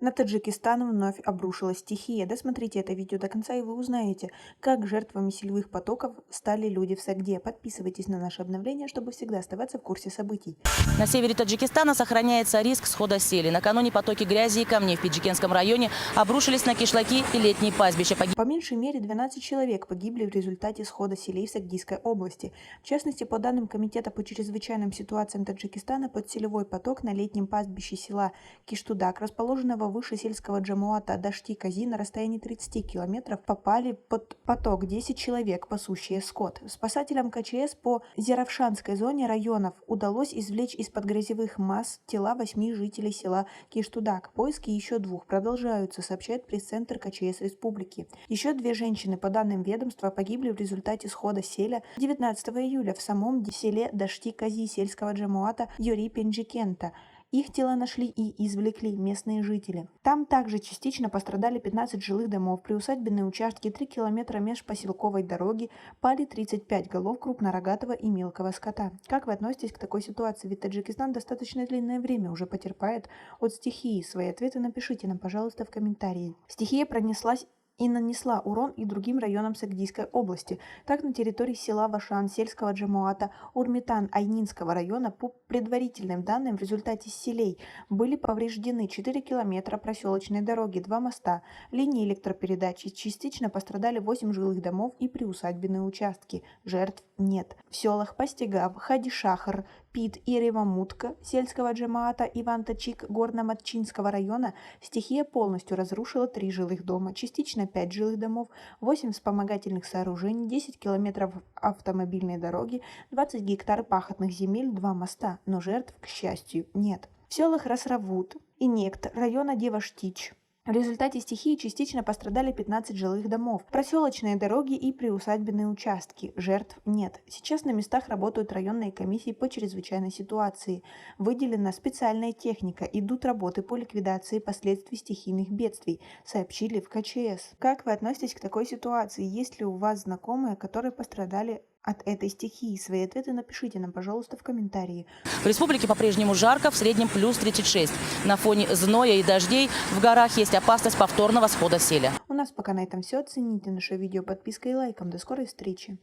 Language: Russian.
На Таджикистан вновь обрушилась стихия. Досмотрите это видео до конца, и вы узнаете, как жертвами силовых потоков стали люди в Согде. Подписывайтесь на наши обновления, чтобы всегда оставаться в курсе событий. На севере Таджикистана сохраняется риск схода сели. Накануне потоки грязи и камней в Пиджикенском районе обрушились на кишлаки и летние пастбища. По меньшей мере 12 человек погибли в результате схода селей в Сагдийской области. В частности, по данным Комитета по чрезвычайным ситуациям Таджикистана, под селевой поток на летнем пастбище села Киштудак, расположенного выше сельского джамуата Дашти-Кази на расстоянии 30 километров, попали под поток 10 человек, пасущие скот. Спасателям КЧС по Зеравшанской зоне районов удалось извлечь из-под грязевых масс тела 8 жителей села Киштудак. Поиски еще 2 продолжаются, сообщает пресс-центр КЧС Республики. Еще 2 женщины, по данным ведомства, погибли в результате схода селя 19 июля в самом селе Дашти-Кази сельского джамуата Йори-Пенджикента. Их тела нашли и извлекли местные жители. Там также частично пострадали 15 жилых домов, приусадебные участки, 3 километра межпоселковой дороги, пали 35 голов крупнорогатого и мелкого скота. Как вы относитесь к такой ситуации? Ведь Таджикистан достаточно длинное время уже потерпает от стихии. Свои ответы напишите нам, пожалуйста, в комментарии. Стихия пронеслась и нанесла урон и другим районам Сагдийской области. Так, на территории села Вашан сельского джамуата Урмитан-Айнинского района по предварительным данным в результате селей были повреждены 4 километра проселочной дороги, 2 моста, линии электропередачи, частично пострадали 8 жилых домов и приусадебные участки. Жертв нет. В селах Пастигав, Хадишахар, Пит и Ревамутка сельского джамаата Иван-Тачик Горно-Матчинского района стихия полностью разрушила 3 жилых дома, частично 5 жилых домов, 8 вспомогательных сооружений, 10 километров автомобильной дороги, 20 гектар пахотных земель, 2 моста, но жертв, к счастью, нет. В селах Расравут и Нект района Деваштич в результате стихии частично пострадали 15 жилых домов, проселочные дороги и приусадебные участки. Жертв нет. Сейчас на местах работают районные комиссии по чрезвычайной ситуации. Выделена специальная техника. Идут работы по ликвидации последствий стихийных бедствий, сообщили в КЧС. Как вы относитесь к такой ситуации? Есть ли у вас знакомые, которые пострадали от этой стихии? Свои ответы напишите нам, пожалуйста, в комментарии. В республике по-прежнему жарко, в среднем плюс 36. На фоне зноя и дождей в горах есть опасность повторного схода селя. У нас пока на этом все. Оцените наше видео подпиской и лайком. До скорой встречи.